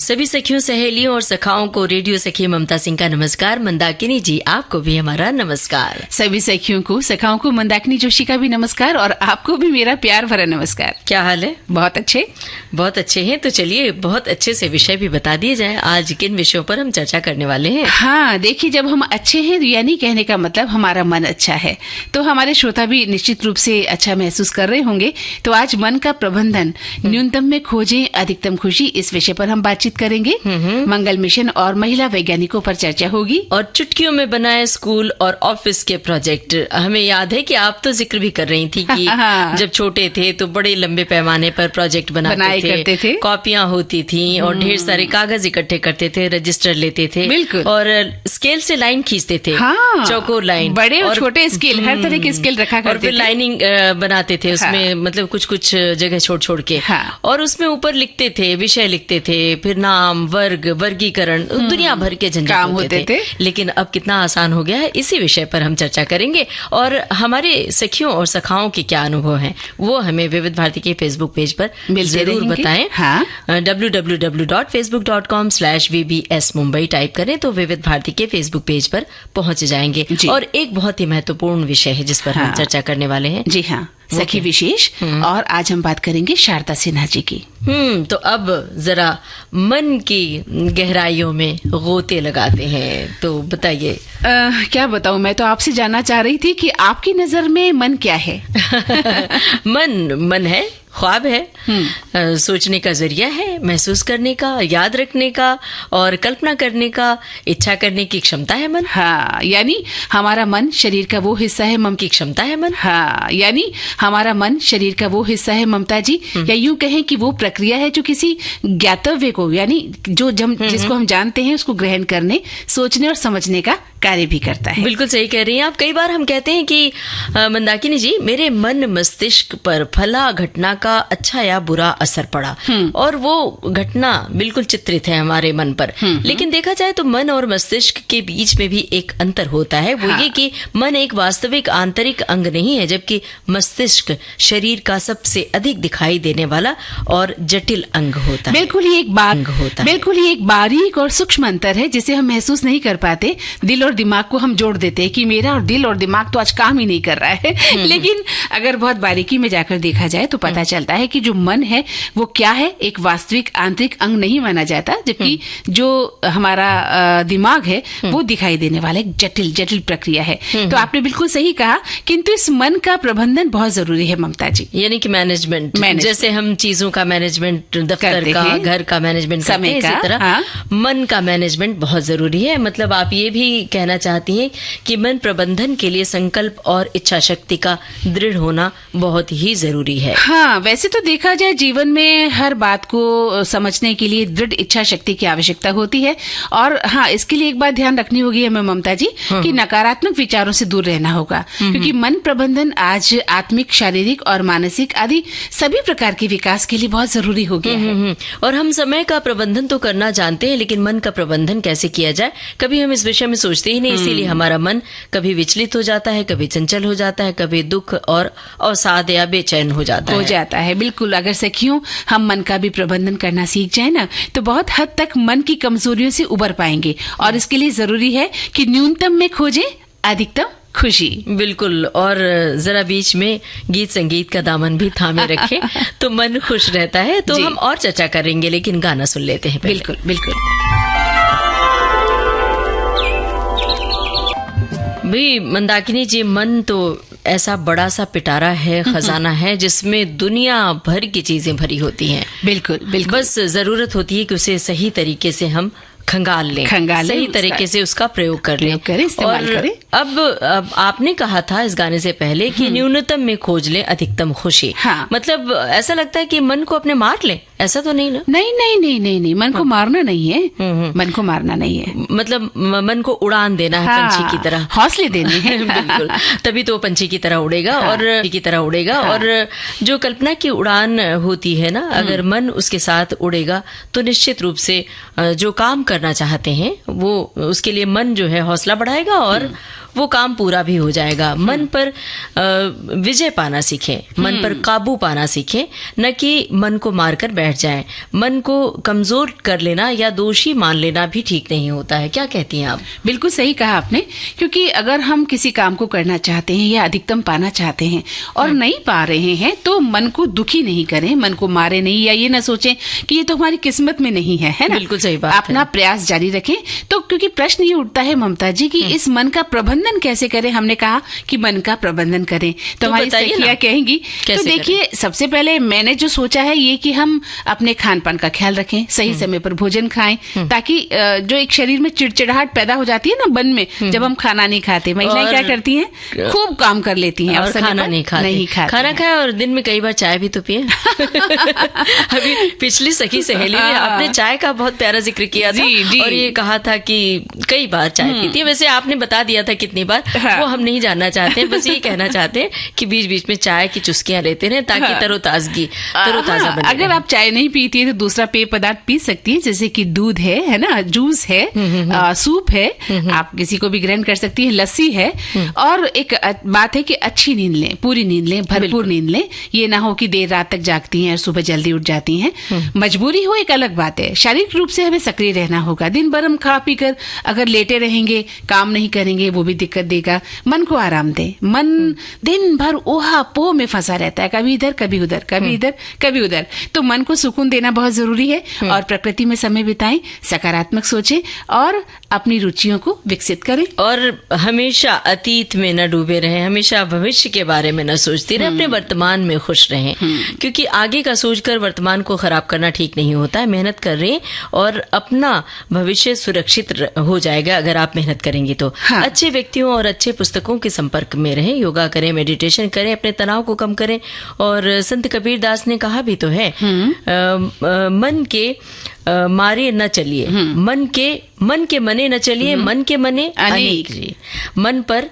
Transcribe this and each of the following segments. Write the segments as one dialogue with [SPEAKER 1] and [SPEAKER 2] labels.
[SPEAKER 1] सभी सखियों, सहेलियों और सखाओं को रेडियो सखी ममता सिंह का नमस्कार। मंदाकिनी जी, आपको भी हमारा नमस्कार।
[SPEAKER 2] सभी सखियों को, सखाओं को मंदाकिनी जोशी का भी नमस्कार और आपको भी मेरा प्यार भरा नमस्कार।
[SPEAKER 1] क्या हाल है?
[SPEAKER 2] बहुत अच्छे
[SPEAKER 1] हैं। तो चलिए बहुत अच्छे से विषय भी बता दिए जाए। आज किन विषयों पर हम चर्चा करने वाले हैं?
[SPEAKER 2] हाँ, देखिए, जब हम अच्छे हैं यानी कहने का मतलब हमारा मन अच्छा है, तो हमारे श्रोता भी निश्चित रूप से अच्छा महसूस कर रहे होंगे। तो आज मन का प्रबंधन, न्यूनतम में खोजें अधिकतम खुशी, इस विषय पर हम बातचीत करेंगे। मंगल मिशन और महिला वैज्ञानिकों पर चर्चा होगी
[SPEAKER 1] और चुटकियों में बनाए स्कूल और ऑफिस के प्रोजेक्ट। हमें याद है कि आप तो जिक्र भी कर रही थी कि जब छोटे थे तो बड़े लंबे पैमाने पर प्रोजेक्ट बनाते थे। कॉपियां होती थी और ढेर सारे कागज इकट्ठे करते थे, रजिस्टर लेते थे,
[SPEAKER 2] बिल्कुल,
[SPEAKER 1] और स्केल से लाइन खींचते थे।
[SPEAKER 2] हाँ,
[SPEAKER 1] चौकोर लाइन,
[SPEAKER 2] बड़े और छोटे स्केल, हर तरह के स्केल रखा करते थे।
[SPEAKER 1] और फिर लाइनिंग बनाते थे उसमें, मतलब कुछ जगह छोड़ के, और उसमें ऊपर लिखते थे, विषय लिखते थे, फिर नाम, वर्ग, वर्गीकरण, दुनिया भर के झंझट होते थे। लेकिन अब कितना आसान हो गया है, इसी विषय पर हम चर्चा करेंगे। और हमारे सखियों और सखाओं के क्या अनुभव हैं वो हमें विविध भारती के फेसबुक पेज पर जरूर बताएं। www.facebook.com/VBS मुंबई टाइप करें तो विविध भारती के फेसबुक पेज पर पहुंच जाएंगे। और एक बहुत ही महत्वपूर्ण विषय है जिस पर हम चर्चा करने वाले हैं।
[SPEAKER 2] जी हाँ, सखी विशेष। और आज हम बात करेंगे शारदा सिन्हा जी की।
[SPEAKER 1] तो अब जरा मन की गहराइयों में गोते लगाते हैं। तो बताइए।
[SPEAKER 2] क्या बताऊं, मैं तो आपसे जानना चाह रही थी कि आपकी नजर में मन क्या है?
[SPEAKER 1] मन है, ख्वाब है, सोचने का जरिया है, महसूस करने का, याद रखने का और कल्पना करने का, इच्छा करने की क्षमता है मन।
[SPEAKER 2] हाँ, यानी हमारा मन शरीर का वो हिस्सा है,
[SPEAKER 1] की क्षमता है मन।
[SPEAKER 2] हाँ, यानी हमारा मन शरीर का वो हिस्सा है ममता जी, या यूं कहें कि वो प्रक्रिया है जो किसी ज्ञातव्य को, यानी जिसको हम जानते हैं उसको ग्रहण करने, सोचने और समझने का कार्य भी करता है।
[SPEAKER 1] बिल्कुल सही कह रही हैं आप। कई बार हम कहते हैं कि मंदाकिनी जी, मेरे मन मस्तिष्क पर फला घटना का अच्छा या बुरा असर पड़ा, और वो घटना बिल्कुल चित्रित है हमारे मन पर। लेकिन देखा जाए तो मन और मस्तिष्क के बीच में भी एक अंतर होता है। वो ये कि मन एक वास्तविक आंतरिक अंग नहीं है, जबकि मस्तिष्क शरीर का सबसे अधिक दिखाई देने वाला और जटिल अंग होता है।
[SPEAKER 2] बिल्कुल ही एक बारीक और सूक्ष्म अंतर है जिसे हम महसूस नहीं कर पाते। दिल और दिमाग को हम जोड़ देते हैं कि मेरा और दिल और दिमाग तो आज काम ही नहीं कर रहा है। लेकिन अगर बहुत बारीकी में जाकर देखा जाए तो पता चलता है कि जो मन है वो क्या है, एक वास्तविक आंतरिक अंग नहीं माना जाता, जबकि जो हमारा दिमाग है वो दिखाई देने वाला एक जटिल प्रक्रिया है। तो आपने बिल्कुल सही कहा, किंतु इस मन का प्रबंधन बहुत जरूरी है ममता जी।
[SPEAKER 1] यानी कि मैनेजमेंट, जैसे हम चीजों का मैनेजमेंट, दफ्तर का, घर का मैनेजमेंट करते हैं, इसी तरह मन का मैनेजमेंट बहुत जरूरी है। मतलब आप ये भी कहना चाहती हैं कि मन प्रबंधन के लिए संकल्प और इच्छा शक्ति का दृढ़ होना बहुत ही जरूरी है।
[SPEAKER 2] हाँ, वैसे तो देखा जाए जीवन में हर बात को समझने के लिए दृढ़ इच्छा शक्ति की आवश्यकता होती है। और हाँ, इसके लिए एक बात ध्यान रखनी होगी हमें ममता जी कि नकारात्मक विचारों से दूर रहना होगा, क्योंकि मन प्रबंधन आज आत्मिक, शारीरिक और मानसिक आदि सभी प्रकार के विकास के लिए बहुत जरूरी हो गया है।
[SPEAKER 1] और हम समय का प्रबंधन तो करना जानते हैं, लेकिन मन का प्रबंधन कैसे किया जाए, कभी हम इस विषय में सोचते ही नहीं। इसीलिए हमारा मन कभी विचलित हो जाता है, कभी चंचल हो जाता है, कभी दुख और अवसाद या बेचैन हो जाता है।
[SPEAKER 2] बिल्कुल, अगर सखियों हम मन का भी प्रबंधन करना सीख जाए ना, तो बहुत हद तक मन की कमजोरियों से उबर पाएंगे। और इसके लिए जरूरी है कि न्यूनतम में खोजें अधिकतम खुशी।
[SPEAKER 1] बिल्कुल, और जरा बीच में गीत संगीत का दामन भी थामे रखें तो मन खुश रहता है। तो हम और चर्चा करेंगे, लेकिन गाना सुन लेते हैं पहले।
[SPEAKER 2] बिल्कुल।
[SPEAKER 1] भाई मंदाकिनी जी, मन तो ऐसा बड़ा सा पिटारा है, खजाना है, जिसमें दुनिया भर की चीजें भरी होती हैं।
[SPEAKER 2] बिल्कुल।
[SPEAKER 1] बस जरूरत होती है कि उसे सही तरीके से हम खंगाल लें, सही तरीके से उसका प्रयोग कर लें,
[SPEAKER 2] इस्तेमाल करें।
[SPEAKER 1] अब आपने कहा था इस गाने से पहले कि न्यूनतम में खोज लें अधिकतम खुशी। मतलब ऐसा लगता है कि मन को अपने मार लें, ऐसा तो नहीं ना?
[SPEAKER 2] नहीं, मन को मारना नहीं है। मन को मारना नहीं है,
[SPEAKER 1] मतलब मन को उड़ान देना है, पंछी की तरह
[SPEAKER 2] हौसले देने हैं।
[SPEAKER 1] बिल्कुल, तभी तो पंछी की तरह उड़ेगा और जो कल्पना की उड़ान होती है ना, अगर मन उसके साथ उड़ेगा तो निश्चित रूप से जो काम करना चाहते हैं वो, उसके लिए मन जो है हौसला बढ़ाएगा और वो काम पूरा भी हो जाएगा। मन पर विजय पाना सीखें, मन पर काबू पाना सीखें, न कि मन को मारकर बैठ बैठ जाएं। मन को कमजोर कर लेना या दोषी मान लेना भी ठीक नहीं होता है। क्या कहती हैं आप?
[SPEAKER 2] बिल्कुल सही कहा आपने, क्योंकि अगर हम किसी काम को करना चाहते हैं या अधिकतम पाना चाहते हैं और नहीं पा रहे हैं तो मन को दुखी नहीं करें, मन को मारे नहीं, या ये ना सोचें कि ये तो हमारी किस्मत में नहीं है ना।
[SPEAKER 1] बिल्कुल सही बात
[SPEAKER 2] अपना प्रयास जारी रखें। तो क्योंकि प्रश्न ये उठता है ममता जी कि इस मन का प्रबंधन कैसे करें। हमने कहा कि मन का प्रबंधन करें, तो हमारी सखियां कहेंगी। तो देखिए, सबसे पहले मैंने जो सोचा है ये कि हम अपने खान पान का ख्याल रखें, सही समय पर भोजन खाएं, ताकि जो एक शरीर में चिड़चिड़ाहट पैदा हो जाती है ना मन में, जब हम खाना नहीं खाते। महिलाएं क्या करती हैं, खूब काम कर लेती हैं
[SPEAKER 1] और खाना नहीं खाते। खाना खाए और दिन में कई बार चाय भी तो पिए। अभी पिछली सखी सहेली में आपने चाय का बहुत प्यारा जिक्र किया था और ये कहा था कि कई बार चाय पीती है। वैसे आपने बता दिया था कितनी बार, वो हम नहीं जानना चाहते, बस ये कहना चाहते हैं कि बीच बीच में चाय की चुस्कियां लेते रहे ताकि तरोताजा बने।
[SPEAKER 2] अगर आप चाय नहीं पीती है तो दूसरा पेय पदार्थ पी सकती है, जैसे कि दूध है ना, जूस है, सूप है, आप किसी को भी ग्रहण कर सकती है, लस्सी है। और एक बात है कि अच्छी नींद लें, पूरी नींद लें, भरपूर नींद लें। ये ना हो कि देर रात तक जागती हैं और सुबह जल्दी उठ जाती हैं। मजबूरी हो एक अलग बात है, शारीरिक रूप से हमें सक्रिय रहना होगा। दिन भर हम खा पी कर अगर लेटे रहेंगे, काम नहीं करेंगे, वो भी दिक्कत देगा। मन को आराम दे। मन दिन भर ओहा पो में फंसा रहता है, कभी इधर कभी उधर, कभी इधर कभी उधर। तो मन को सुकून देना बहुत जरूरी है और प्रकृति में समय बिताएं, सकारात्मक सोचें और अपनी रुचियों को विकसित करें।
[SPEAKER 1] और हमेशा अतीत में न डूबे रहें, हमेशा भविष्य के बारे में न सोचते रहे, अपने वर्तमान में खुश रहें, क्योंकि आगे का सोचकर वर्तमान को खराब करना ठीक नहीं होता है। मेहनत कर रहे हैं और अपना भविष्य सुरक्षित हो जाएगा अगर आप मेहनत करेंगे तो। हाँ। अच्छे व्यक्तियों और अच्छे पुस्तकों के संपर्क में रहें, योगा करें, मेडिटेशन करें, अपने तनाव को कम करें। और संत कबीर दास ने कहा भी तो है, मन के मारे न चलिए, मन के मने न चलिए, मन के मने अनेक जी। मन पर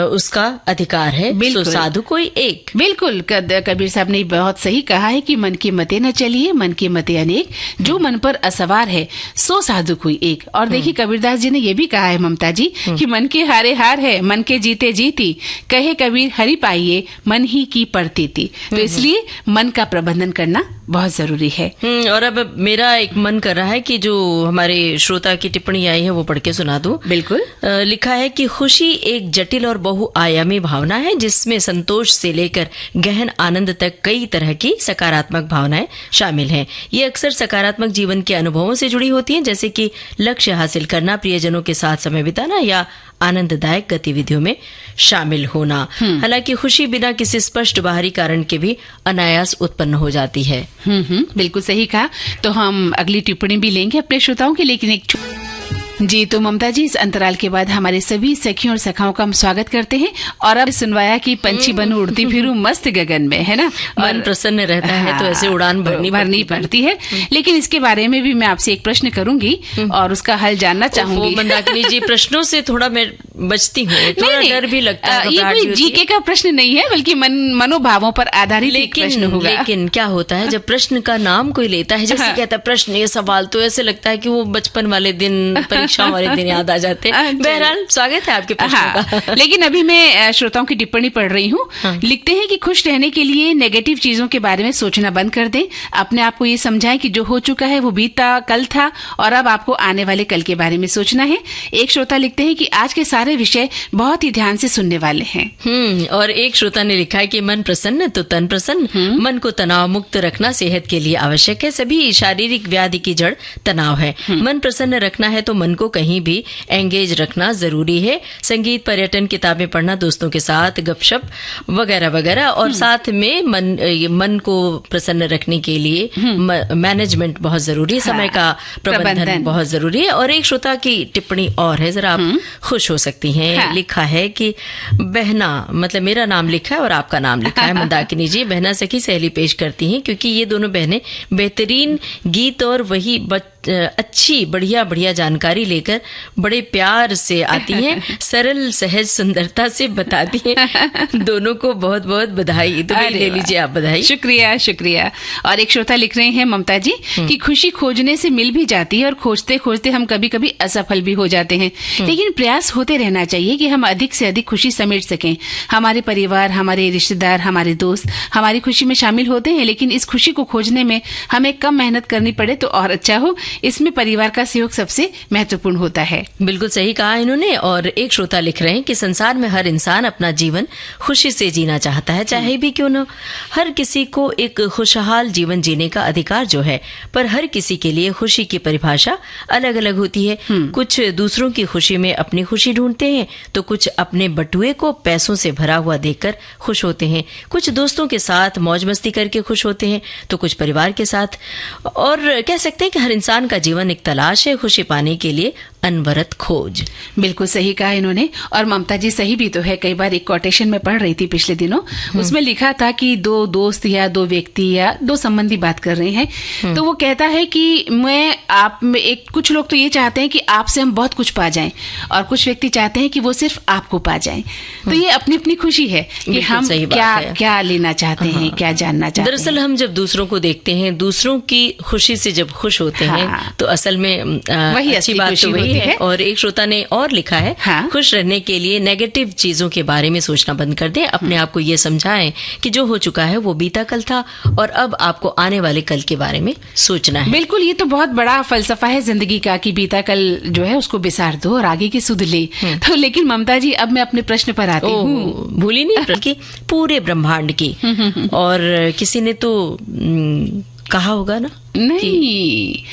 [SPEAKER 1] उसका अधिकार है, सो साधु कोई एक।
[SPEAKER 2] बिल्कुल, कबीर साहब ने बहुत सही कहा है कि मन के मते न चलिए, मन के मते अनेक, जो मन पर असवार है सो साधु कोई एक। और देखिए, कबीरदास जी ने ये भी कहा है ममता जी कि मन के हारे हार है, मन के जीते जीती, कहे कबीर हरि पाइये, मन ही की पड़ती थी। तो इसलिए मन का प्रबंधन करना बहुत जरूरी है।
[SPEAKER 1] और अब मेरा एक मन कर रहा है कि जो हमारे श्रोता की टिप्पणी आई है वो पढ़ के सुना दूं।
[SPEAKER 2] बिल्कुल।
[SPEAKER 1] लिखा है कि खुशी एक जटिल और बहुआयामी भावना है, जिसमें संतोष से लेकर गहन आनंद तक कई तरह की सकारात्मक भावनाएं शामिल हैं। ये अक्सर सकारात्मक जीवन के अनुभवों से जुड़ी होती हैं, जैसे कि लक्ष्य हासिल करना, प्रियजनों के साथ समय बिताना या आनंददायक गतिविधियों में शामिल होना। हालांकि खुशी बिना किसी स्पष्ट बाहरी कारण के भी अनायास उत्पन्न हो जाती है।
[SPEAKER 2] बिल्कुल सही कहा। तो हम अगली टिप्पणी भी लेंगे अपने श्रोताओं की, लेकिन एक जी। तो ममता जी, इस अंतराल के बाद हमारे सभी सखियों और सखाओं का हम स्वागत करते हैं। और अब सुनवाया कि पंछी बनूं उड़ती फिरूं मस्त गगन में, है ना,
[SPEAKER 1] मन प्रसन्न रहता है, तो ऐसे उड़ान भरनी पड़ती है।
[SPEAKER 2] लेकिन इसके बारे में भी मैं आपसे एक प्रश्न करूंगी और उसका हल जानना चाहूंगी।
[SPEAKER 1] मंदाकिनी जी, प्रश्नों से थोड़ा मैं बचती हूँ, थोड़ा डर भी लगता है।
[SPEAKER 2] ये कोई जीके का प्रश्न नहीं है, बल्कि मनोभावों पर आधारित एक प्रश्न होगा।
[SPEAKER 1] लेकिन क्या होता है जब प्रश्न का नाम कोई लेता है, जैसे कहता है प्रश्न, ये सवाल, तो ऐसे लगता है कि वो बचपन वाले दिन, परीक्षा वाले दिन याद आ जाते हैं। बहरहाल, स्वागत है आपके प्रश्न का।
[SPEAKER 2] लेकिन अभी मैं श्रोताओं की टिप्पणी पढ़ रही हूँ। लिखते हैं कि खुश रहने के लिए नेगेटिव चीजों के बारे में सोचना बंद कर दें। अपने आप को ये समझाएं कि जो हो चुका है वो बीता कल था और अब आपको आने वाले कल के बारे में सोचना है। एक श्रोता लिखते हैं कि आज के सारे विषय बहुत ही ध्यान से सुनने वाले हैं।
[SPEAKER 1] और एक श्रोता ने लिखा है कि मन प्रसन्न तो तन प्रसन्न। मन को तनाव मुक्त रखना सेहत के लिए आवश्यक है। सभी शारीरिक व्याधि की जड़ तनाव है। मन प्रसन्न रखना है तो मन को कहीं भी एंगेज रखना जरूरी है। संगीत, पर्यटन, किताबें पढ़ना, दोस्तों के साथ गपशप वगैरह वगैरह। और साथ में मन को प्रसन्न रखने के लिए मैनेजमेंट बहुत जरूरी है, समय का प्रबंधन बहुत जरूरी है। और एक श्रोता की टिप्पणी और है, जरा आप खुश हो सकती हैं। लिखा है कि बहना, मतलब मेरा नाम लिखा है और आपका नाम लिखा है, मंदाकिनी जी। बहना सखी सहेली पेश करती हैं, क्योंकि ये दोनों बहनें बेहतरीन गीत और वही अच्छी बढ़िया जानकारी लेकर बड़े प्यार से आती हैं, सरल सहज सुंदरता से बताती हैं। दोनों को बहुत बहुत बधाई। तो ले लीजिए आप बधाई।
[SPEAKER 2] शुक्रिया शुक्रिया। और एक श्रोता लिख रहे हैं ममता जी कि खुशी खोजने से मिल भी जाती है और खोजते खोजते हम कभी कभी असफल भी हो जाते हैं, लेकिन प्रयास होते रहना चाहिए कि हम अधिक से अधिक खुशी समेट सकें। हमारे परिवार, हमारे रिश्तेदार, हमारे दोस्त हमारी खुशी में शामिल होते हैं, लेकिन इस खुशी को खोजने में हमें कम मेहनत करनी पड़े तो और अच्छा हो। इसमें परिवार का सहयोग सबसे महत्वपूर्ण होता है।
[SPEAKER 1] बिल्कुल सही कहा इन्होंने। और एक श्रोता लिख रहे हैं कि संसार में हर इंसान अपना जीवन खुशी से जीना चाहता है, चाहे भी क्यों न। हर किसी को एक खुशहाल जीवन जीने का अधिकार जो है, पर हर किसी के लिए खुशी की परिभाषा अलग अलग होती है। कुछ दूसरों की खुशी में अपनी खुशी ढूंढते हैं, तो कुछ अपने बटुए को पैसों से भरा हुआ देखकर खुश होते हैं, कुछ दोस्तों के साथ मौज मस्ती करके खुश होते हैं, तो कुछ परिवार के साथ। और कह सकते हैं कि हर इंसान का जीवन एक तलाश है खुशी पाने के लिए, अनवरत खोज।
[SPEAKER 2] बिल्कुल सही कहा इन्होंने। और ममता जी सही भी तो है। कई बार एक कोटेशन में पढ़ रही थी पिछले दिनों, उसमें लिखा था कि दो दोस्त या दो व्यक्ति या दो संबंधी बात कर रहे हैं, तो वो कहता है कि मैं आप में एक कुछ लोग तो ये चाहते हैं कि आपसे हम बहुत कुछ पा जाएं, और कुछ व्यक्ति चाहते हैं कि वो सिर्फ आपको पा जाएं। तो ये अपनी अपनी खुशी है कि हम क्या लेना चाहते हैं, क्या जानना चाहते हैं।
[SPEAKER 1] दरअसल हम जब दूसरों को देखते हैं, दूसरों की खुशी से जब खुश होते हैं, तो असल में
[SPEAKER 2] वही
[SPEAKER 1] अच्छी बात तो वही है। और एक श्रोता ने और लिखा है, खुश रहने के लिए नेगेटिव चीजों के बारे में सोचना बंद कर दें। अपने आप को ये समझाएं कि जो हो चुका है वो बीता कल था, और अब आपको आने वाले कल के बारे में सोचना है।
[SPEAKER 2] बिल्कुल, ये तो बहुत बड़ा फलसफा है जिंदगी का कि बीता कल जो है उसको बिसार दो और आगे की सुध ले। तो लेकिन ममता जी, अब मैं अपने प्रश्न पर आती हूँ।
[SPEAKER 1] भूली नहीं कि पूरे ब्रह्मांड की। और किसी ने तो कहा होगा ना,
[SPEAKER 2] नहीं,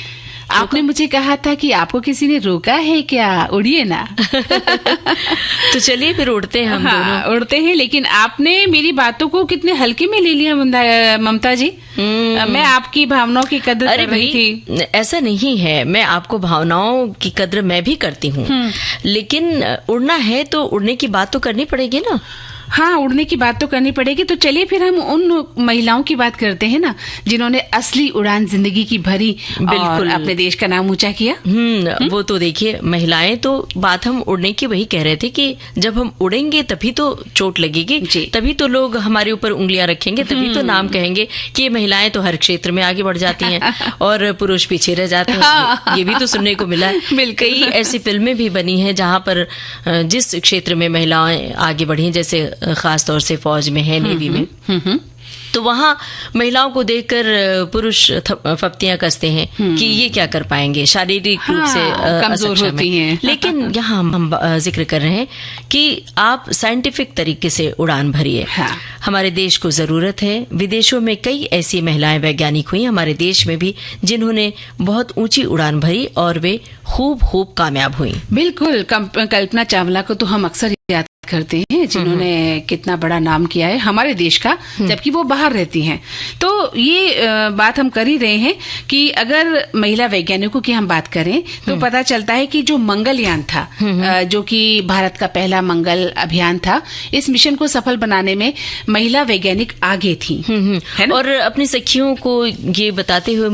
[SPEAKER 2] आपने मुझे कहा था कि आपको किसी ने रोका है क्या, उड़िए ना।
[SPEAKER 1] तो चलिए फिर उड़ते हैं हम दोनों।
[SPEAKER 2] उड़ते हैं, लेकिन आपने मेरी बातों को कितने हल्के में ले लिया ममता जी। मैं आपकी भावनाओं की कदर कर रही थी।
[SPEAKER 1] ऐसा नहीं है, मैं आपको भावनाओं की कदर मैं भी करती हूँ, लेकिन उड़ना है तो उड़ने की बात तो करनी पड़ेगी ना।
[SPEAKER 2] हाँ, उड़ने की बात तो करनी पड़ेगी। तो चलिए फिर हम उन महिलाओं की बात करते हैं ना, जिन्होंने असली उड़ान जिंदगी की भरी, बिल्कुल अपने देश का नाम ऊंचा किया।
[SPEAKER 1] वो तो देखिए, महिलाएं तो बात हम उड़ने की वही कह रहे थे कि जब हम उड़ेंगे तभी तो चोट लगेगी, तभी तो लोग हमारे ऊपर उंगलियां रखेंगे, तभी तो नाम कहेंगे कि ये महिलाएं तो हर क्षेत्र में आगे बढ़ जाती हैं और पुरुष पीछे रह जाते हैं। ये भी तो सुनने को मिला है। कई ऐसी फिल्में भी बनी हैं जहां पर जिस क्षेत्र में महिलाएं आगे बढ़ी, जैसे खास तौर से फौज में है, नेवी में, तो वहां महिलाओं को देखकर पुरुष फप्तियां कसते हैं कि ये क्या कर पाएंगे, शारीरिक रूप से
[SPEAKER 2] कमजोर होती हैं।
[SPEAKER 1] लेकिन यहाँ हम जिक्र कर रहे हैं कि आप साइंटिफिक तरीके से उड़ान भरिए। हमारे देश को जरूरत है। विदेशों में कई ऐसी महिलाएं वैज्ञानिक हुई, हमारे देश में भी, जिन्होंने बहुत ऊंची उड़ान भरी और वे खूब कामयाब हुई।
[SPEAKER 2] बिल्कुल, कल्पना चावला को तो हम अक्सर याद करते हैं, जिन्होंने कितना बड़ा नाम किया है हमारे देश का, जबकि वो बाहर रहती हैं। तो ये बात हम कर ही रहे हैं कि अगर महिला वैज्ञानिकों की हम बात करें तो पता चलता है कि जो मंगलयान था, जो कि भारत का पहला मंगल अभियान था, इस मिशन को सफल बनाने में महिला वैज्ञानिक आगे थी, है ना?
[SPEAKER 1] और अपनी सखियों को ये बताते हुए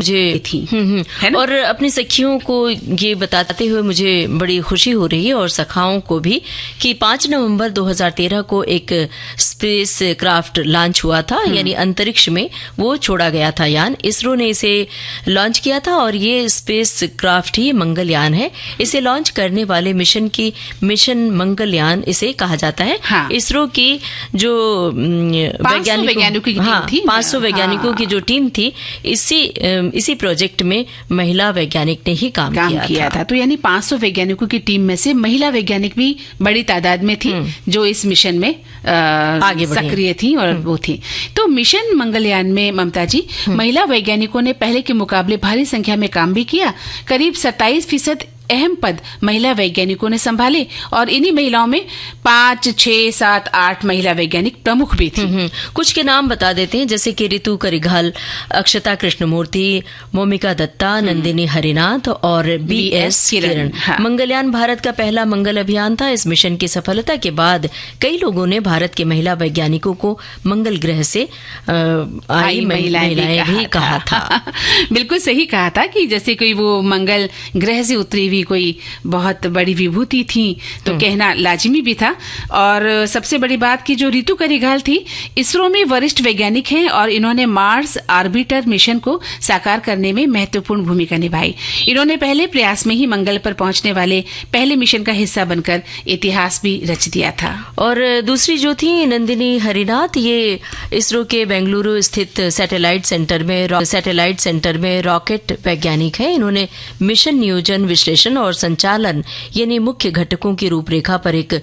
[SPEAKER 1] मुझे बड़ी खुशी हो रही है, और सखाओं को भी, कि 5 नवंबर 2013 को एक स्पेस क्राफ्ट लॉन्च हुआ था, यानी अंतरिक्ष में वो छोड़ा गया था यान। इसरो ने इसे लॉन्च किया था, और ये स्पेस क्राफ्ट ही मंगलयान है। इसे लॉन्च करने वाले मिशन मंगलयान इसे कहा जाता है। इसरो की जो 500 वैज्ञानिकों की जो टीम थी, इसी प्रोजेक्ट में महिला वैज्ञानिक ने ही काम किया था।
[SPEAKER 2] तो यानी 500 वैज्ञानिकों की टीम में से महिला वैज्ञानिक भी बड़ी तादाद में थी, जो इस मिशन में आगे सक्रिय थी और वो थी। तो मिशन मंगलयान में ममता जी, महिला वैज्ञानिकों ने पहले के मुकाबले भारी संख्या में काम भी किया। करीब 27% अहम पद महिला वैज्ञानिकों ने संभाले और इन्हीं महिलाओं में 5, 6, 7, 8 महिला वैज्ञानिक प्रमुख भी थी।
[SPEAKER 1] कुछ के नाम बता देते हैं, जैसे कि ऋतु करिघल, अक्षता कृष्णमूर्ति, मोमिका दत्ता, नंदिनी हरिनाथ और BS किरण। मंगलयान भारत का पहला मंगल अभियान था। इस मिशन की सफलता के बाद कई लोगों ने भारत के महिला वैज्ञानिकों को मंगल ग्रह से आई महिलाएं भी कहा था।
[SPEAKER 2] बिल्कुल सही कहा था कि जैसे कोई वो मंगल ग्रह से उतरी हुई कोई बहुत बड़ी विभूति थी, तो कहना लाजिमी भी था। और सबसे बड़ी बात कि जो ऋतु करिघल थी, इसरो में वरिष्ठ वैज्ञानिक हैं और इन्होंने मार्स ऑर्बिटर मिशन को साकार करने में महत्वपूर्ण भूमिका निभाई। इन्होंने पहले प्रयास में ही मंगल पर पहुंचने वाले पहले मिशन का हिस्सा बनकर इतिहास भी रच दिया था।
[SPEAKER 1] और दूसरी जो थी नंदिनी हरिनाथ, ये इसरो के बेंगलुरु स्थित सैटेलाइट सेंटर में रॉकेट वैज्ञानिक है। इन्होंने मिशन नियोजन, विश्लेषण और संचालन यानी मुख्य घटकों की रूपरेखा पर एक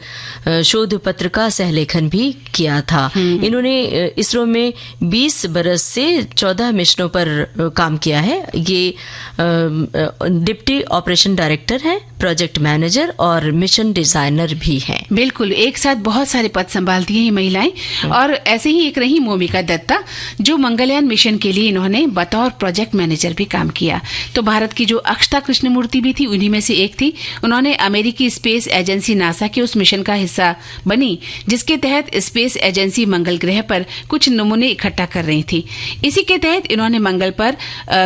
[SPEAKER 1] शोध पत्र का सहलेखन भी किया था। इन्होंने इसरो में 20 बरस से 14 मिशनों पर काम किया है। ये डिप्टी ऑपरेशन डायरेक्टर है, प्रोजेक्ट मैनेजर और मिशन डिजाइनर भी हैं।
[SPEAKER 2] बिल्कुल, एक साथ बहुत सारे पद संभालती हैं ये महिलाएं। और ऐसे ही एक रही मोमिका दत्ता, जो मंगलयान मिशन के लिए इन्होंने बतौर प्रोजेक्ट मैनेजर भी काम किया। तो भारत की जो अक्षता कृष्णमूर्ति भी थी, उन्हीं में से एक थी। उन्होंने अमेरिकी स्पेस एजेंसी नासा के उस मिशन का हिस्सा बनी जिसके तहत स्पेस एजेंसी मंगल ग्रह पर कुछ नमूने इकट्ठा कर रही थी। इसी के तहत इन्होंने मंगल पर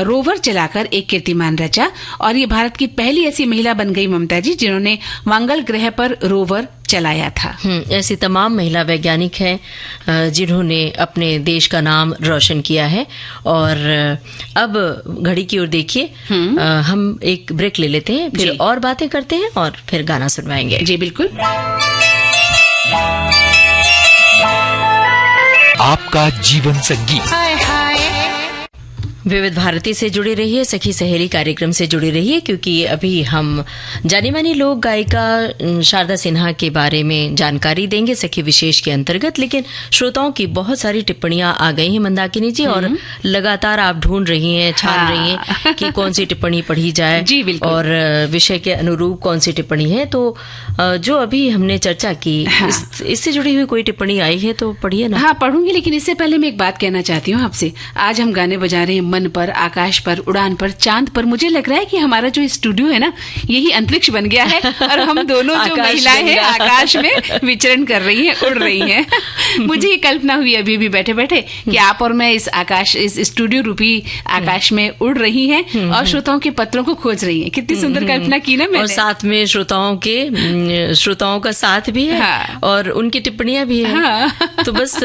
[SPEAKER 2] रोवर चलाकर एक कीर्तिमान रचा और ये भारत की पहली ऐसी महिला बन गई, ममता जी, जिन्होंने मंगल ग्रह पर रोवर चलाया था।
[SPEAKER 1] ऐसी तमाम महिला वैज्ञानिक हैं जिन्होंने अपने देश का नाम रोशन किया है। और अब घड़ी की ओर देखिए, हम एक ब्रेक ले लेते हैं, फिर और बातें करते हैं और फिर गाना सुनवाएंगे।
[SPEAKER 2] जी बिल्कुल।
[SPEAKER 3] आपका जीवन संगीत।
[SPEAKER 1] विविध भारती से जुड़ी रहिए, सखी सहेली कार्यक्रम से जुड़ी रहिए, क्योंकि अभी हम जानी मानी लोक गायिका शारदा सिन्हा के बारे में जानकारी देंगे सखी विशेष के अंतर्गत। लेकिन श्रोताओं की बहुत सारी टिप्पणियां आ गई हैं मंदाकिनी जी, और लगातार आप ढूंढ रही हैं, छान रही हैं कि कौन सी टिप्पणी पढ़ी जाए।
[SPEAKER 2] जी बिल्कुल।
[SPEAKER 1] और विषय के अनुरूप कौन सी टिप्पणी है। तो जो अभी हमने चर्चा की, इससे जुड़ी हुई कोई टिप्पणी आई है तो पढ़िए ना।
[SPEAKER 2] हाँ, पढ़ूंगी, लेकिन इससे पहले मैं एक बात कहना चाहती हूँ आपसे। आज हम गाने बजा रहे हैं मन पर, आकाश पर, उड़ान पर, चांद पर। मुझे लग रहा है कि हमारा जो स्टूडियो है ना, यही अंतरिक्ष बन गया है और हम दोनों जो महिलाएं हैं आकाश में विचरण कर रही हैं, उड़ रही हैं। मुझे ये कल्पना हुई अभी भी बैठे बैठे कि आप और मैं इस स्टूडियो रूपी आकाश में उड़ रही हैं और श्रोताओं के पत्रों को खोज रही हैं। कितनी सुंदर कल्पना की ना मैंने।
[SPEAKER 1] और साथ में श्रोताओं का साथ भी है। हाँ। और उनकी टिप्पणियां भी है। हाँ। तो बस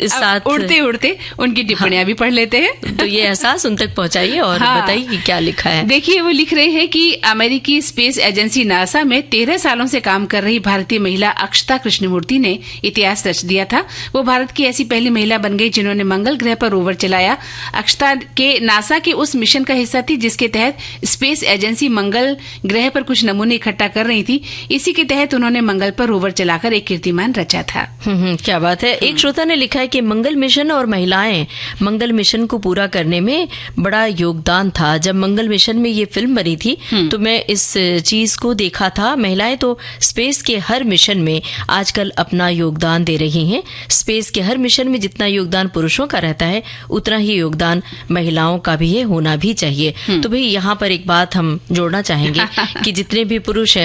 [SPEAKER 1] साथ
[SPEAKER 2] उड़ते उड़ते उनकी टिप्पणियां भी पढ़ लेते हैं।
[SPEAKER 1] तो ये एहसास उन तक पहुंचाइए और बताइए कि क्या लिखा है।
[SPEAKER 2] देखिए, वो लिख रहे हैं कि अमेरिकी स्पेस एजेंसी नासा में 13 सालों से काम कर रही भारतीय महिला अक्षता कृष्णमूर्ति ने इतिहास रच दिया था। वो भारत की ऐसी पहली महिला बन गई जिन्होंने मंगल ग्रह पर रोवर चलाया। अक्षता के नासा के उस मिशन का हिस्सा थी जिसके तहत स्पेस एजेंसी मंगल ग्रह पर कुछ नमूने इकट्ठा कर रही थी। इसी के तहत उन्होंने मंगल पर रोवर चलाकर एक कीर्तिमान रचा था।
[SPEAKER 1] क्या बात है। एक श्रोता ने लिखा है कि मंगल मिशन और महिलाएं मंगल मिशन को पूरा करने में बड़ा योगदान था। जब मंगल मिशन में ये फिल्म बनी थी तो मैं इस चीज को देखा था। महिलाएं तो स्पेस के हर मिशन में आजकल अपना योगदान दे रही हैं। स्पेस के हर मिशन में जितना योगदान पुरुषों का रहता है, उतना ही योगदान महिलाओं का भी है, होना भी चाहिए। तो भाई यहाँ पर एक बात हम जोड़ना चाहेंगे कि जितने भी पुरुष हैं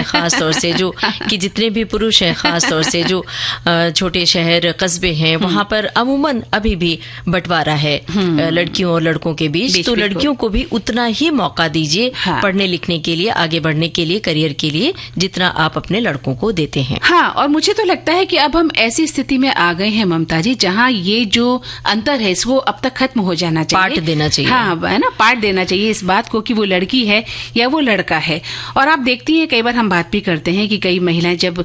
[SPEAKER 1] खास तौर से जो छोटे शहर कस्बे हैं, वहां पर अमूमन अभी भी बंटवारा है लड़कियों और लड़कों के बीच। तो लड़कियों को भी उतना ही मौका दीजिए पढ़ने लिखने के लिए, आगे बढ़ने के लिए, करियर के लिए, जितना आप अपने लड़कों को देते हैं।
[SPEAKER 2] हाँ, और मुझे तो लगता है कि अब हम ऐसी स्थिति में आ गए हैं ममता जी, जहाँ ये जो अंतर है इसको अब तक खत्म हो जाना चाहिए।
[SPEAKER 1] पार्ट देना चाहिए।
[SPEAKER 2] हाँ, है ना, पार्ट देना चाहिए इस बात को कि वो लड़की है या वो लड़का है। और आप देखती हैं, कई बार हम बात भी करते हैं कि कई महिलाएं जब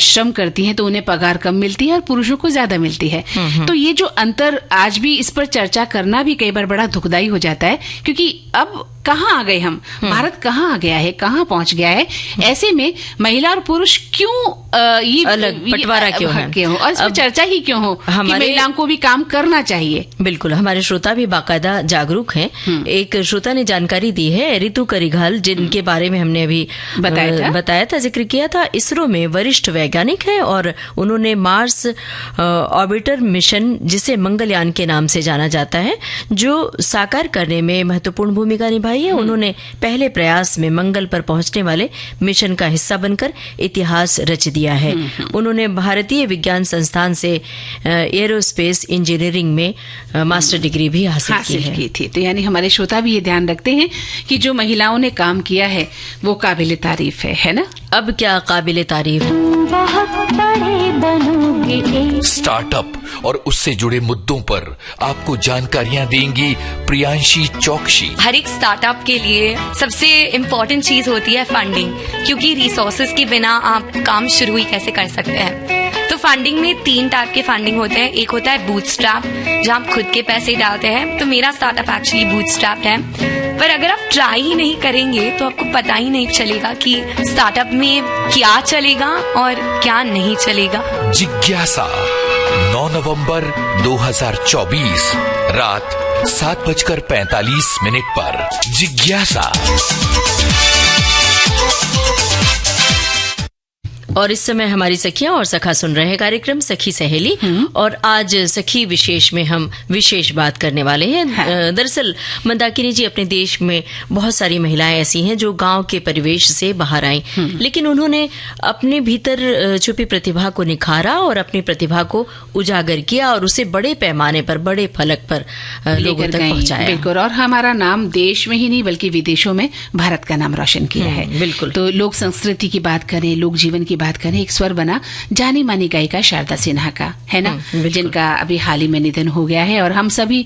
[SPEAKER 2] श्रम करती हैं तो उन्हें पगार कम मिलती है और पुरुषों को ज्यादा मिलती है। तो ये जो अंतर, आज भी इस पर चर्चा करना भी कई बार बड़ा दुखदाई हो जाता है, क्योंकि अब कहाँ आ गए हम, भारत कहाँ आ गया है, कहाँ पहुंच गया है। ऐसे में महिला और पुरुष क्यों ये
[SPEAKER 1] अलग बंटवारा क्यों है
[SPEAKER 2] और इसमें चर्चा ही क्यों हो कि महिलाओं को भी काम करना चाहिए।
[SPEAKER 1] बिल्कुल, हमारे श्रोता भी बाकायदा जागरूक हैं। एक श्रोता ने जानकारी दी है, ऋतु करिघाल, जिनके बारे में हमने अभी बताया था, जिक्र किया था। इसरो में वरिष्ठ वैज्ञानिक है और उन्होंने मार्स ऑर्बिटर मिशन, जिसे मंगलयान के नाम से जाना जाता है, जो साकार करने में महत्वपूर्ण भूमिका निभाई है। उन्होंने पहले प्रयास में मंगल पर पहुंचने वाले मिशन का हिस्सा बनकर इतिहास रच दिया है। उन्होंने भारतीय विज्ञान संस्थान से एरोस्पेस इंजीनियरिंग में मास्टर डिग्री भी हासिल की
[SPEAKER 2] थी। तो यानी हमारे श्रोता भी ये ध्यान रखते हैं कि जो महिलाओं ने काम किया है वो काबिले तारीफ है ना।
[SPEAKER 1] अब क्या काबिले तारीफ।
[SPEAKER 3] स्टार्टअप और उससे जुड़े मुद्दों पर आपको जानकारियां देंगी प्रियांशी चौकसी।
[SPEAKER 4] हर एक स्टार्टअप के लिए सबसे इम्पोर्टेंट चीज होती है फंडिंग, क्योंकि रिसोर्सेज के बिना आप काम शुरू ही कैसे कर सकते हैं। तो फंडिंग में 3 टाइप के फंडिंग होते हैं। एक होता है बूटस्ट्रैप, जहाँ आप खुद के पैसे डालते हैं। तो मेरा स्टार्टअप एक्चुअली बूटस्ट्रैप है। पर अगर आप ट्राई ही नहीं करेंगे तो आपको पता ही नहीं चलेगा कि स्टार्टअप में क्या चलेगा और क्या नहीं चलेगा।
[SPEAKER 3] जिज्ञासा 9 नवंबर 2024 रात 7:45 पर। जिज्ञासा।
[SPEAKER 1] और इस समय हमारी सखियां और सखा सुन रहे हैं कार्यक्रम सखी सहेली। और आज सखी विशेष में हम विशेष बात करने वाले हैं। दरअसल मंदाकिनी जी, अपने देश में बहुत सारी महिलाएं ऐसी हैं जो गांव के परिवेश से बाहर आई, लेकिन उन्होंने अपने भीतर छुपी प्रतिभा को निखारा और अपनी प्रतिभा को उजागर किया और उसे बड़े पैमाने पर, बड़े फलक पर लोगों तक पहुंचाया।
[SPEAKER 2] बिल्कुल, और हमारा नाम देश में ही नहीं बल्कि विदेशों में भारत का नाम रोशन किया है।
[SPEAKER 1] बिल्कुल।
[SPEAKER 2] तो लोक संस्कृति की बात करें, लोक जीवन की बात करें, एक स्वर बना जानी मानी गायिका शारदा सिन्हा का, है ना, जिनका अभी हाल ही में निधन हो गया है। और हम सभी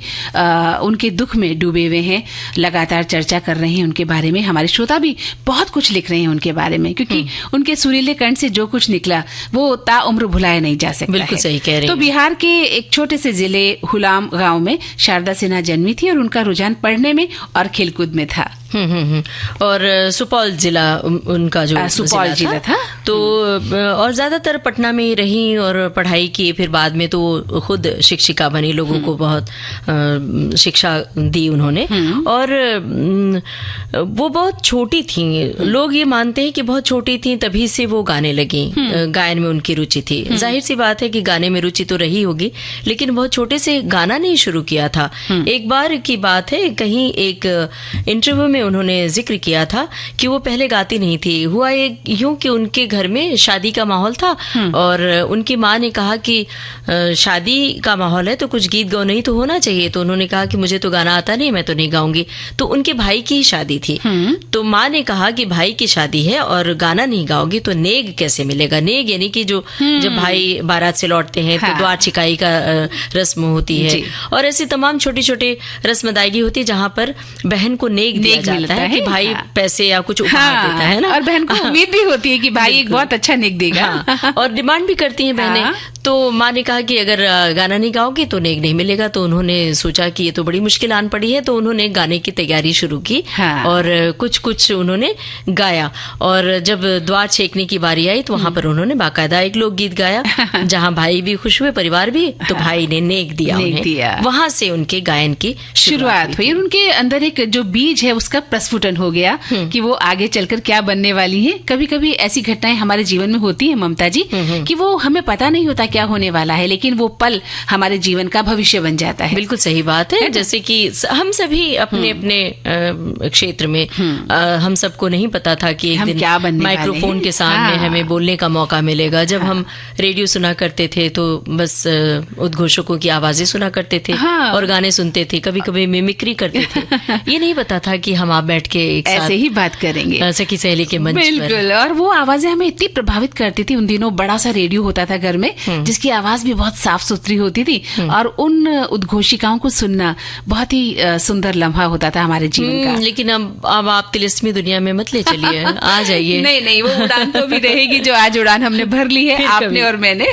[SPEAKER 2] उनके दुख में डूबे हुए हैं, लगातार चर्चा कर रहे हैं उनके बारे में। हमारे श्रोता भी बहुत कुछ लिख रहे हैं उनके बारे में, क्योंकि उनके सुरीले कंठ से जो कुछ निकला वो ताउम्र भुलाया नहीं जा सकता।
[SPEAKER 1] बिल्कुल सही कह रहे हैं।
[SPEAKER 2] तो बिहार के एक छोटे से जिले हुलाम गांव में शारदा सिन्हा जन्मी थी और उनका रुझान पढ़ने में और खेलकूद में था।
[SPEAKER 1] और सुपौल जिला उनका जो
[SPEAKER 2] सुपौल जिला था।
[SPEAKER 1] तो और ज्यादातर पटना में ही रही और पढ़ाई की। फिर बाद में तो खुद शिक्षिका बनी, लोगों को बहुत शिक्षा दी उन्होंने। और वो बहुत छोटी थी, लोग ये मानते हैं कि बहुत छोटी थी तभी से वो गाने लगी, गायन में उनकी रुचि थी। जाहिर सी बात है कि गाने में रुचि तो रही होगी, लेकिन बहुत छोटे से गाना नहीं शुरू किया था। एक बार की बात है, कहीं एक इंटरव्यू में उन्होंने जिक्र किया था कि वो पहले गाती नहीं थी। हुआ यूं कि उनके घर में शादी का माहौल था और उनकी माँ ने कहा कि शादी का माहौल है तो कुछ गीत गौ नहीं तो होना चाहिए। तो उन्होंने कहा कि मुझे तो गाना आता नहीं, मैं तो नहीं गाऊंगी। तो उनके भाई की शादी थी। तो माँ ने कहा कि भाई की शादी है और गाना नहीं गाओगी तो नेग कैसे मिलेगा। नेग यानी कि जो जब भाई बारात से लौटते हैं तो द्वार छिकाई का रस्म होती है और ऐसी तमाम छोटी छोटी रस्म अदायगी होती है जहाँ पर बहन को नेग दिया जाता है कि भाई पैसे या कुछ उपहार देता है ना।
[SPEAKER 2] और बहन को उम्मीद भी होती है कि भाई एक बहुत अच्छा नेग देगा।
[SPEAKER 1] और डिमांड भी करती हैं बहनें। तो माँ ने कहा कि अगर गाना नहीं गाओगे तो नेग नहीं मिलेगा। तो उन्होंने सोचा कि ये तो बड़ी मुश्किल आन पड़ी है, तो उन्होंने गाने की तैयारी शुरू की और कुछ कुछ उन्होंने गाया। और जब द्वार छेकने की बारी आई तो वहां पर उन्होंने बाकायदा एक लोकगीत गाया जहां भाई भी खुश हुए, परिवार भी। तो भाई ने नेग दिया उन्हें। वहां से उनके गायन की शुरुआत हुई।
[SPEAKER 2] उनके अंदर एक जो बीज है उसका प्रस्फुटन हो गया कि वो आगे चलकर क्या बनने वाली है। कभी कभी ऐसी घटनाएं हमारे जीवन में होती है ममता जी, कि वो हमें पता नहीं होता क्या होने वाला है, लेकिन वो पल हमारे जीवन का भविष्य बन जाता है।
[SPEAKER 1] बिल्कुल सही बात है। जैसे कि हम सभी अपने अपने क्षेत्र में हम सबको नहीं पता था कि एक दिन क्या बनने माइक्रोफोन के सामने हमें बोलने का मौका मिलेगा। जब हम रेडियो सुना करते थे तो बस उद्घोषकों की आवाजें सुना करते थे और गाने सुनते थे, कभी कभी मिमिक्री करते थे। ये नहीं पता था कि हम आप बैठ के एक साथ
[SPEAKER 2] ऐसे ही बात करेंगे
[SPEAKER 1] सखी सहेली के मंच पर।
[SPEAKER 2] बिल्कुल। और वो आवाजें हमें इतनी प्रभावित करती थी। उन दिनों बड़ा सा रेडियो होता था घर में, जिसकी आवाज भी बहुत साफ सुथरी होती थी, और उन उद्घोषिकाओं को सुनना बहुत ही सुंदर लम्हा होता था हमारे जीवन का।
[SPEAKER 1] लेकिन अब आप तिलिस्मी दुनिया में मत ले चलिए, आ जाइए।
[SPEAKER 2] नहीं, वो उड़ान तो भी रहेगी जो आज उड़ान हमने भर ली है, आपने और मैंने।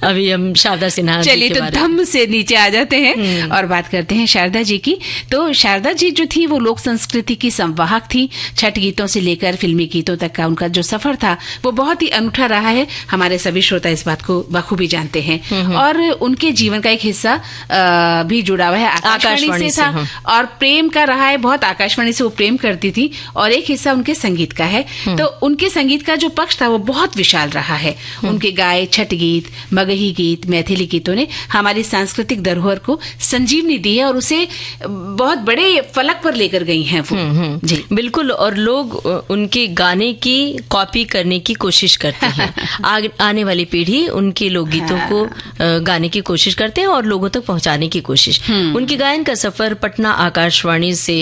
[SPEAKER 1] अभी हम शारदा सिन्हा जी
[SPEAKER 2] चलिए
[SPEAKER 1] के
[SPEAKER 2] तो
[SPEAKER 1] बारे
[SPEAKER 2] धम से नीचे आ जाते हैं और बात करते हैं शारदा जी की। तो शारदा जी जो थी वो लोक संस्कृति की संवाहक थी। छठ गीतों से लेकर फिल्मी गीतों तक का उनका जो सफर था वो बहुत ही अनूठा रहा है। हमारे सभी श्रोता इस बात को बखूबी जानते हैं। और उनके जीवन का एक हिस्सा भी जुड़ा हुआ है आकाशवाणी से था, और प्रेम का रहा है बहुत। आकाशवाणी से वो प्रेम करती थी, और एक हिस्सा उनके संगीत का है। तो उनके संगीत का जो पक्ष था वो बहुत विशाल रहा है। उनके गाए छठ गीत, मगही गीत, मैथिली गीतों ने हमारी सांस्कृतिक धरोहर को संजीवनी दी है और उसे बहुत बड़े फलक पर लेकर गई हैं वो।
[SPEAKER 1] जी बिल्कुल। और लोग उनके गाने की कॉपी करने की कोशिश करते हैं। आने वाली पीढ़ी उनके लोकगीतों को गाने की कोशिश करते हैं और लोगों तक पहुंचाने की कोशिश। उनके गायन का सफर पटना आकाशवाणी से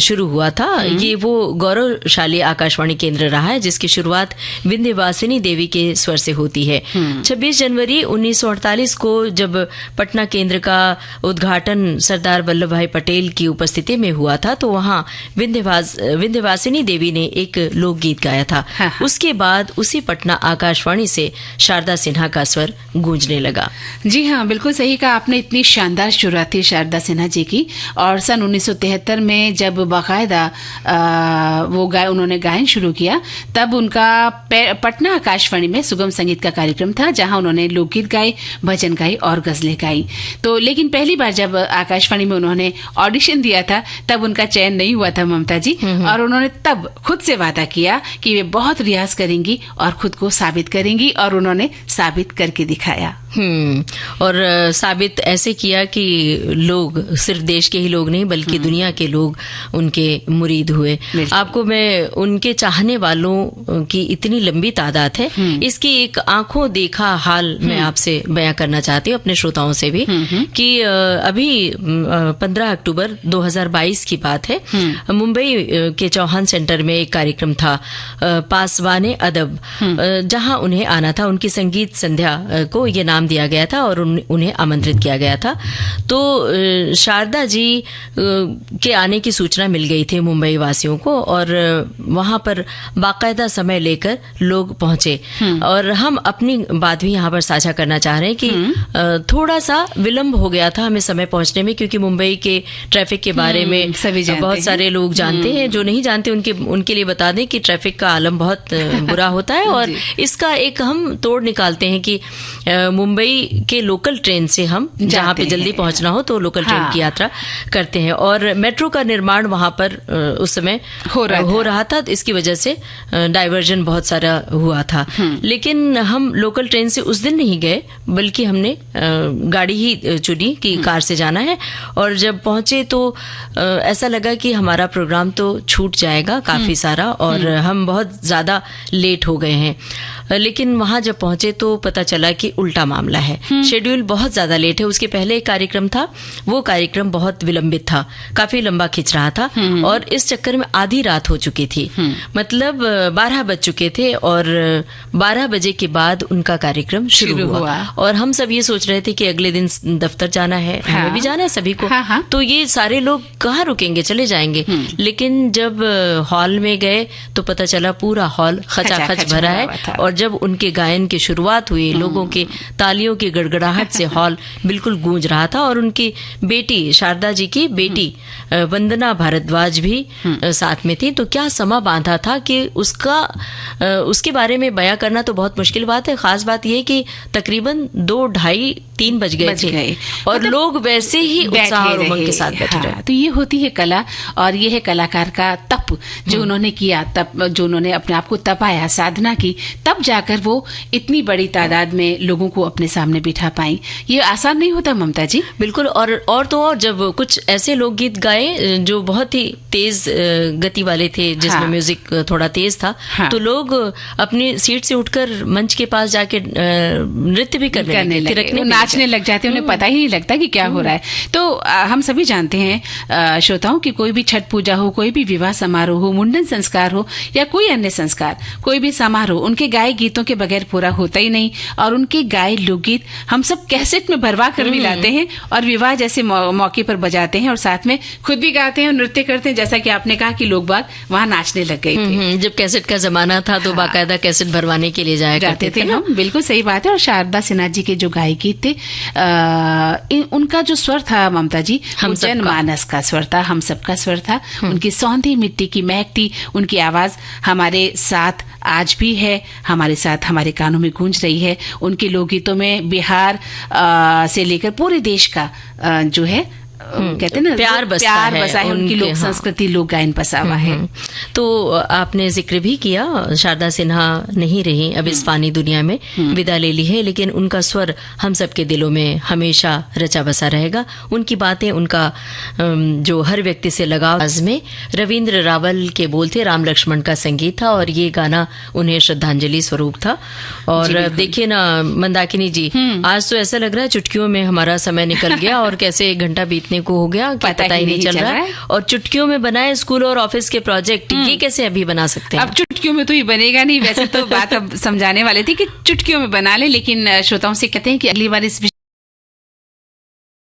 [SPEAKER 1] शुरू हुआ था। ये वो गौरवशाली आकाशवाणी केंद्र रहा है जिसकी शुरुआत विंध्यवासिनी देवी के स्वर से होती है। 26 जनवरी 1948 को जब पटना केंद्र का उद्घाटन सरदार वल्लभ भाई पटेल की उपस्थिति में हुआ था, तो वहां विंध्यवासिनी देवी ने एक लोकगीत गाया था। उसके बाद उसी पटना आकाशवाणी से शारदा सिन्हा का स्वर गूंजने लगा।
[SPEAKER 2] जी हाँ, बिल्कुल सही कहा आपने। इतनी शानदार शुरुआत थी शारदा सिन्हा जी की। और सन 1973 में जब बाकायदा उन्होंने गायन शुरू किया, तब उनका पटना आकाशवाणी में सुगम संगीत का कार्यक्रम था, जहां उन्होंने लोकगीत गाए, भजन गाए और गजलें गाई। तो लेकिन पहली बार जब आकाशवाणी में उन्होंने ऑडिशन दिया था, तब उनका चयन नहीं हुआ था ममता जी, और उन्होंने तब खुद से वादा किया कि वे बहुत रियाज करेंगी और खुद को साबित करेंगी, और उन्होंने साबित करके दिखाया।
[SPEAKER 1] और साबित ऐसे किया कि लोग, सिर्फ देश के ही लोग नहीं बल्कि दुनिया के लोग उनके मुरीद हुए। आपको मैं उनके चाहने वालों की इतनी लंबी तादाद है, इसकी एक आंखों देखा हाल मैं आपसे बयां करना चाहती हूँ, अपने श्रोताओं से भी, कि अभी 15 अक्टूबर 2022 की बात है। मुंबई के चौहान सेंटर में एक कार्यक्रम था, पासवाने अदब, जहां उन्हें आना था। उनकी संगीत संध्या को ये नाम दिया गया था और उन्हें आमंत्रित किया गया था। तो शारदा जी के आने की सूचना मिल गई थी मुंबई वासियों को, और वहां पर बाकायदा समय लेकर लोग पहुंचे। और हम अपनी बात भी यहाँ पर साझा करना चाह रहे हैं कि थोड़ा सा विलंब हो गया था हमें समय पहुंचने में, क्योंकि मुंबई के ट्रैफिक के बारे में बहुत सारे लोग जानते हैं। जो नहीं जानते उनके लिए बता दें कि ट्रैफिक का आलम बहुत बुरा होता है, और इसका एक हम तोड़ निकालते हैं कि मुंबई के लोकल ट्रेन से हम जहाँ पे जल्दी पहुंचना हो तो लोकल ट्रेन की यात्रा करते हैं। और मेट्रो का निर्माण वहां पर उस समय हो रहा था, तो इसकी वजह से डाइवर्जन बहुत सारा हुआ था। लेकिन हम लोकल ट्रेन से उस दिन नहीं गए, बल्कि हमने गाड़ी ही चुनी कि कार से जाना है। और जब पहुंचे तो ऐसा लगा कि हमारा प्रोग्राम तो छूट जाएगा काफी सारा, और हम बहुत ज्यादा लेट हो गए हैं। लेकिन वहां जब पहुंचे तो पता चला कि उल्टा मामला है। शेड्यूल बहुत ज्यादा लेट है। उसके पहले एक कार्यक्रम था, वो कार्यक्रम बहुत विलंबित था, काफी लंबा खिंच रहा था, और इस चक्कर में आधी रात हो चुकी थी। मतलब 12 बज चुके थे, और 12 बजे के बाद उनका कार्यक्रम शुरू हुआ। और हम सब ये सोच रहे थे कि अगले दिन दफ्तर जाना है, हमें भी जाना है सभी को। तो ये सारे लोग कहाँ रुकेंगे, चले जाएंगे। लेकिन जब हॉल में गए तो पता चला पूरा हॉल खचाखच भरा है, और जब उनके गायन की शुरुआत हुई, लोगों के तालियों की गड़गड़ाहट से हॉल बिल्कुल गूंज रहा था। और उनकी बेटी, शारदा जी की बेटी वंदना भारद्वाज भी साथ में थी। तो क्या समा बांधा था कि उसके बारे में बयां करना तो बहुत मुश्किल बात है। खास बात यह कि तकरीबन 2, 2:30, 3 बज गए थे, और मतलब लोग वैसे ही उत्साह और उमंग के साथ बैठे रहे।
[SPEAKER 2] तो ये होती है कला, और ये है कलाकार का तप जो उन्होंने किया, तप जो उन्होंने अपने आप को तपाया, साधना की, तब जाकर वो इतनी बड़ी तादाद में लोगों को अपने सामने बिठा पाई। ये आसान नहीं होता ममता जी।
[SPEAKER 1] बिल्कुल। और तो और जब कुछ ऐसे लोकगीत गाए जो बहुत ही तेज गति वाले थे, जिसमें म्यूजिक थोड़ा तेज था, तो लोग अपनी सीट से उठकर मंच के पास जाके नृत्य भी करने लगे,
[SPEAKER 2] नाच नाचने लग जाते हैं, उन्हें पता ही नहीं लगता कि क्या हो रहा है। तो हम सभी जानते हैं श्रोताओं कि कोई भी छठ पूजा हो, कोई भी विवाह समारोह हो, मुंडन संस्कार हो या कोई अन्य संस्कार, कोई भी समारोह उनके गाए गीतों के बगैर पूरा होता ही नहीं। और उनके गाए लोकगीत हम सब कैसेट में भरवा कर भी लाते हैं और विवाह जैसे मौके पर बजाते हैं और साथ में खुद भी गाते हैं और नृत्य करते हैं। जैसा कि आपने कहा कि लोग बाग वहां नाचने लग गए थे।
[SPEAKER 1] जब कैसेट का जमाना था तो बाकायदा कैसेट भरवाने के लिए जाया करते थे
[SPEAKER 2] हम। बिल्कुल सही बात है। और शारदा सिन्हा जी के जो गायक गीत थे, उनका जो स्वर था ममता जी, जनमानस का स्वर था, हम सबका स्वर था। उनकी सौंधी मिट्टी की महकती उनकी आवाज हमारे साथ आज भी है, हमारे साथ हमारे कानों में गूंज रही है। उनके लोकगीतों में बिहार से लेकर पूरे देश का जो है कहते हैं ना
[SPEAKER 1] प्यार बसा है,
[SPEAKER 2] उनकी लोक संस्कृति, लोक गायन बसा हुआ है।
[SPEAKER 1] तो आपने जिक्र भी किया, शारदा सिन्हा नहीं रही, अब इस फानी दुनिया में विदा ले ली है, लेकिन उनका स्वर हम सबके दिलों में हमेशा रचा बसा रहेगा। उनकी बातें, उनका जो हर व्यक्ति से लगाव में रविंद्र रावल के बोल थे, राम लक्ष्मण का संगीत था और ये गाना उन्हें श्रद्धांजलि स्वरूप था। और देखिए ना मंदाकिनी जी, आज तो ऐसा लग रहा है चुटकियों में हमारा समय निकल गया और कैसे एक घंटा बीतने को हो गया पता ही नहीं चल रहा है। और चुटकियों में बनाए स्कूल और ऑफिस के प्रोजेक्ट, ये कैसे अभी बना सकते हैं?
[SPEAKER 2] अब चुटकियों में तो ये बनेगा नहीं। वैसे तो बात अब समझाने वाले थे कि चुटकियों में बना ले, लेकिन श्रोताओं से कहते हैं कि अगली बार इस